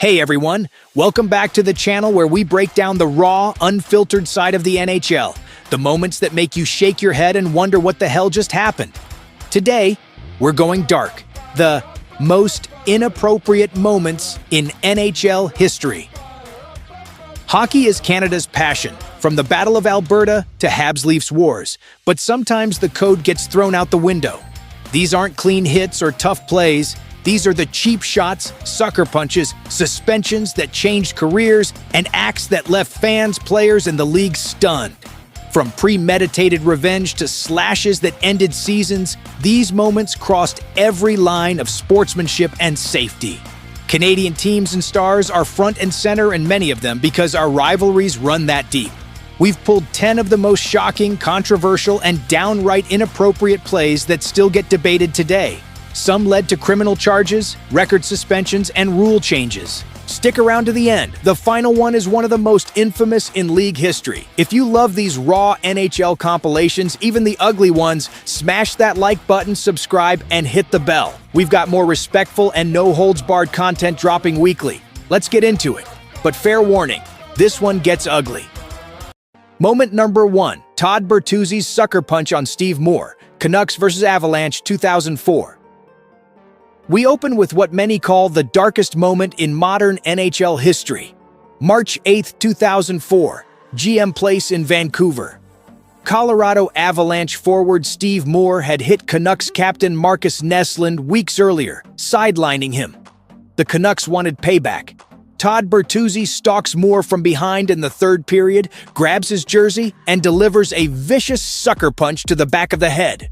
Hey everyone, welcome back to the channel where we break down the raw, unfiltered side of the NHL, the moments that make you shake your head and wonder what the hell just happened. Today, we're going dark, the most inappropriate moments in NHL history. Hockey is Canada's passion, from the Battle of Alberta to Habs-Leafs wars, but sometimes the code gets thrown out the window. These aren't clean hits or tough plays. These are the cheap shots, sucker punches, suspensions that changed careers, and acts that left fans, players, and the league stunned. From premeditated revenge to slashes that ended seasons, these moments crossed every line of sportsmanship and safety. Canadian teams and stars are front and center in many of them because our rivalries run that deep. We've pulled 10 of the most shocking, controversial, and downright inappropriate plays that still get debated today. Some led to criminal charges, record suspensions, and rule changes. Stick around to the end. The final one is one of the most infamous in league history. If you love these raw NHL compilations, even the ugly ones, smash that like button, subscribe, and hit the bell. We've got more respectful and no-holds-barred content dropping weekly. Let's get into it. But fair warning, this one gets ugly. Moment number 1, Todd Bertuzzi's sucker punch on Steve Moore, Canucks vs. Avalanche 2004. We open with what many call the darkest moment in modern NHL history. March 8, 2004, GM Place in Vancouver. Colorado Avalanche forward Steve Moore had hit Canucks captain Marcus Nesland weeks earlier, sidelining him. The Canucks wanted payback. Todd Bertuzzi stalks Moore from behind in the third period, grabs his jersey, and delivers a vicious sucker punch to the back of the head.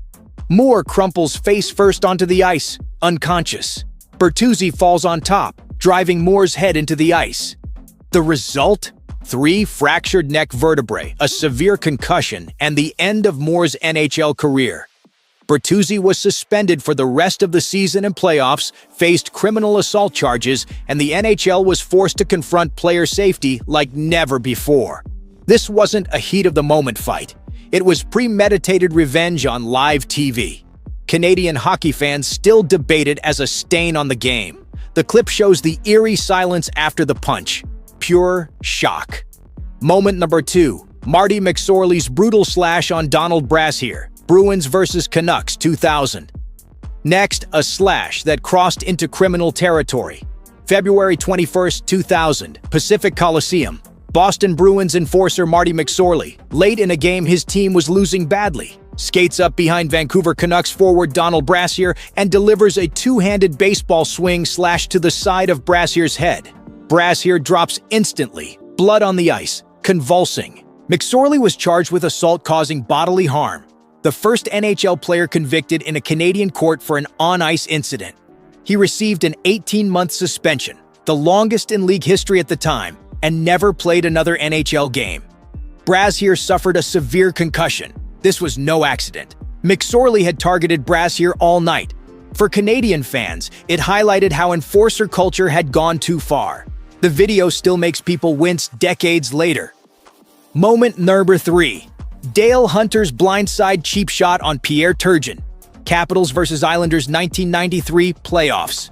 Moore crumples face first onto the ice, unconscious. Bertuzzi falls on top, driving Moore's head into the ice. The result? 3 fractured neck vertebrae, a severe concussion, and the end of Moore's NHL career. Bertuzzi was suspended for the rest of the season and playoffs, faced criminal assault charges, and the NHL was forced to confront player safety like never before. This wasn't a heat-of-the-moment fight. It was premeditated revenge on live TV. Canadian hockey fans still debate it as a stain on the game. The clip shows the eerie silence after the punch. Pure shock. Moment number 2, Marty McSorley's brutal slash on Donald Brashear, Bruins vs. Canucks 2000. Next, a slash that crossed into criminal territory. February 21, 2000, Pacific Coliseum. Boston Bruins enforcer Marty McSorley, late in a game his team was losing badly, skates up behind Vancouver Canucks forward Donald Brashear and delivers a two-handed baseball swing slash to the side of Brashear's head. Brashear drops instantly, blood on the ice, convulsing. McSorley was charged with assault causing bodily harm, the first NHL player convicted in a Canadian court for an on-ice incident. He received an 18-month suspension, the longest in league history at the time, and never played another NHL game. Brashear suffered a severe concussion. This was no accident. McSorley had targeted Brashear all night. For Canadian fans, it highlighted how enforcer culture had gone too far. The video still makes people wince decades later. Moment number 3, Dale Hunter's blindside cheap shot on Pierre Turgeon, Capitals vs. Islanders 1993 playoffs.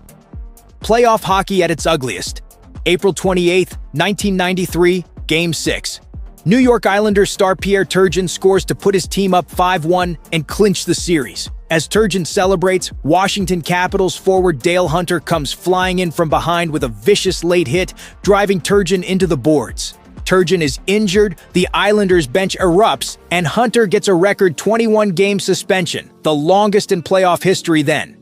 Playoff hockey at its ugliest. April 28, 1993, Game 6. New York Islanders star Pierre Turgeon scores to put his team up 5-1 and clinch the series. As Turgeon celebrates, Washington Capitals forward Dale Hunter comes flying in from behind with a vicious late hit, driving Turgeon into the boards. Turgeon is injured, the Islanders bench erupts, and Hunter gets a record 21-game suspension, the longest in playoff history then.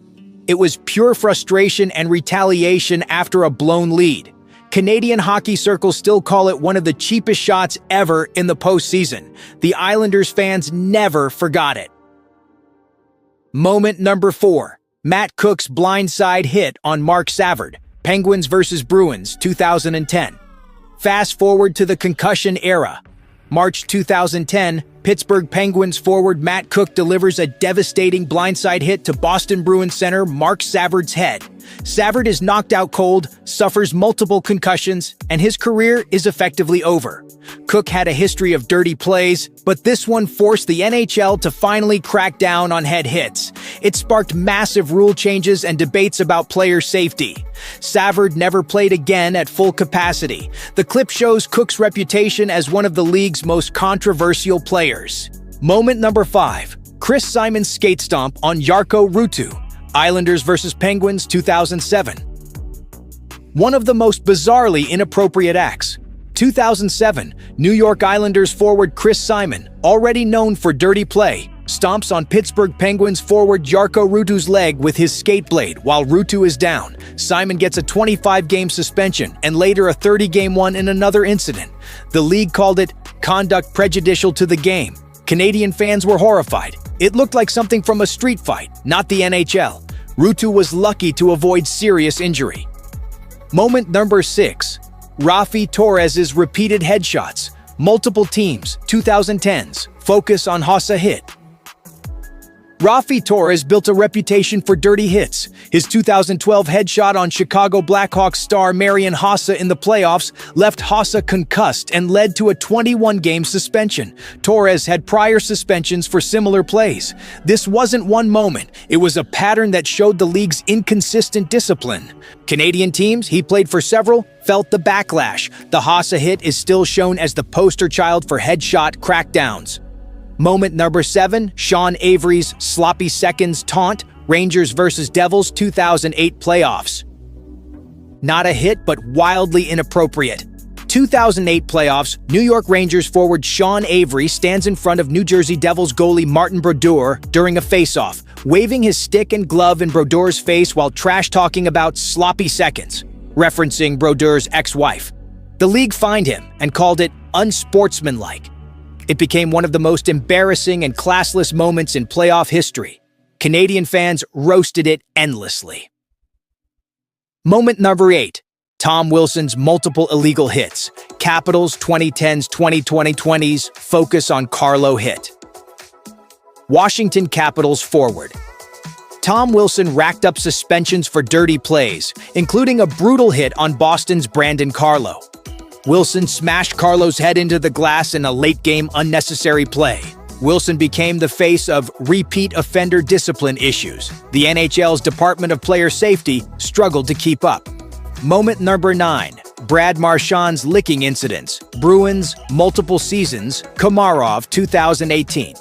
It was pure frustration and retaliation after a blown lead. Canadian hockey circles still call it one of the cheapest shots ever in the postseason. The Islanders fans never forgot it. Moment number 4, Matt Cooke's blindside hit on Marc Savard, Penguins vs. Bruins 2010. Fast forward to the concussion era. March 2010, Pittsburgh Penguins forward Matt Cooke delivers a devastating blindside hit to Boston Bruins center Marc Savard's head. Savard is knocked out cold, suffers multiple concussions, and his career is effectively over. Cooke had a history of dirty plays, but this one forced the NHL to finally crack down on head hits. It sparked massive rule changes and debates about player safety. Savard never played again at full capacity. The clip shows Cooke's reputation as one of the league's most controversial players. Moment number 5. Chris Simon's skate stomp on Jarkko Ruutu. Islanders vs. Penguins 2007. One of the most bizarrely inappropriate acts. 2007, New York Islanders forward Chris Simon, already known for dirty play, stomps on Pittsburgh Penguins forward Jarkko Ruutu's leg with his skate blade while Ruutu is down. Simon gets a 25-game suspension and later a 30-game one in another incident. The league called it conduct prejudicial to the game. Canadian fans were horrified. It looked like something from a street fight, not the NHL. Ruutu was lucky to avoid serious injury. Moment number 6. Raffi Torres's repeated headshots. Multiple teams, 2010s, focus on Hossa hit. Raffi Torres built a reputation for dirty hits. His 2012 headshot on Chicago Blackhawks star Marian Hossa in the playoffs left Hossa concussed and led to a 21-game suspension. Torres had prior suspensions for similar plays. This wasn't one moment. It was a pattern that showed the league's inconsistent discipline. Canadian teams, he played for several, felt the backlash. The Hossa hit is still shown as the poster child for headshot crackdowns. Moment number 7, Sean Avery's sloppy seconds taunt, Rangers vs. Devils 2008 playoffs. Not a hit, but wildly inappropriate. 2008 playoffs, New York Rangers forward Sean Avery stands in front of New Jersey Devils goalie Martin Brodeur during a face-off, waving his stick and glove in Brodeur's face while trash-talking about sloppy seconds, referencing Brodeur's ex-wife. The league fined him and called it unsportsmanlike. It became one of the most embarrassing and classless moments in playoff history. Canadian fans roasted it endlessly. Moment number 8. Tom Wilson's multiple illegal hits. Capitals 2010s, 2020s, focus on Carlo hit. Washington Capitals forward. Tom Wilson racked up suspensions for dirty plays, including a brutal hit on Boston's Brandon Carlo. Wilson smashed Carlo's head into the glass in a late-game unnecessary play. Wilson became the face of repeat offender discipline issues. The NHL's Department of Player Safety struggled to keep up. Moment number 9. Brad Marchand's licking incidents. Bruins, multiple seasons, Komarov 2018.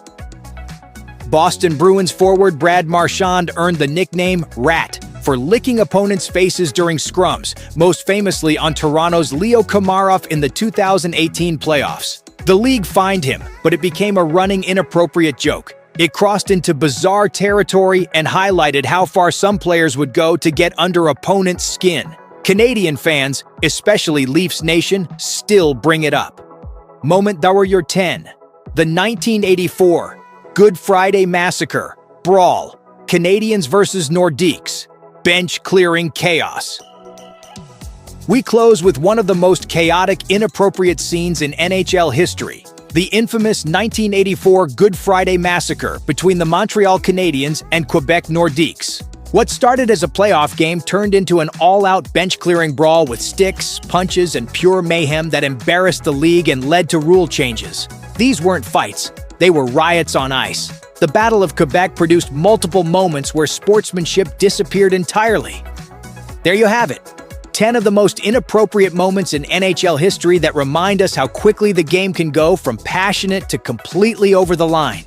Boston Bruins forward Brad Marchand earned the nickname Rat for licking opponents' faces during scrums, most famously on Toronto's Leo Komarov in the 2018 playoffs. The league fined him, but it became a running inappropriate joke. It crossed into bizarre territory and highlighted how far some players would go to get under opponents' skin. Canadian fans, especially Leafs Nation, still bring it up. Moment that were your 10. The 1984 Good Friday Massacre, Brawl, Canadians versus Nordiques. Bench-clearing chaos. We close with one of the most chaotic, inappropriate scenes in NHL history, the infamous 1984 Good Friday Massacre between the Montreal Canadiens and Quebec Nordiques. What started as a playoff game turned into an all-out bench-clearing brawl with sticks, punches, and pure mayhem that embarrassed the league and led to rule changes. These weren't fights, they were riots on ice. The Battle of Quebec produced multiple moments where sportsmanship disappeared entirely. There you have it. 10 of the most inappropriate moments in NHL history that remind us how quickly the game can go from passionate to completely over the line.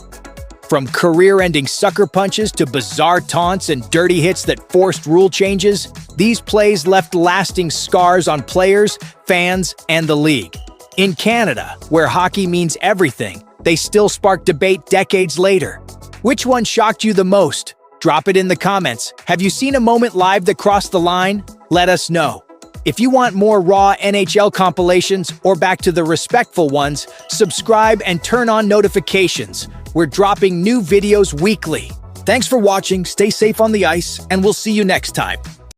From career-ending sucker punches to bizarre taunts and dirty hits that forced rule changes, these plays left lasting scars on players, fans, and the league. In Canada, where hockey means everything, they still spark debate decades later. Which one shocked you the most? Drop it in the comments. Have you seen a moment live that crossed the line? Let us know. If you want more raw NHL compilations or back to the respectful ones, subscribe and turn on notifications. We're dropping new videos weekly. Thanks for watching, stay safe on the ice, and we'll see you next time.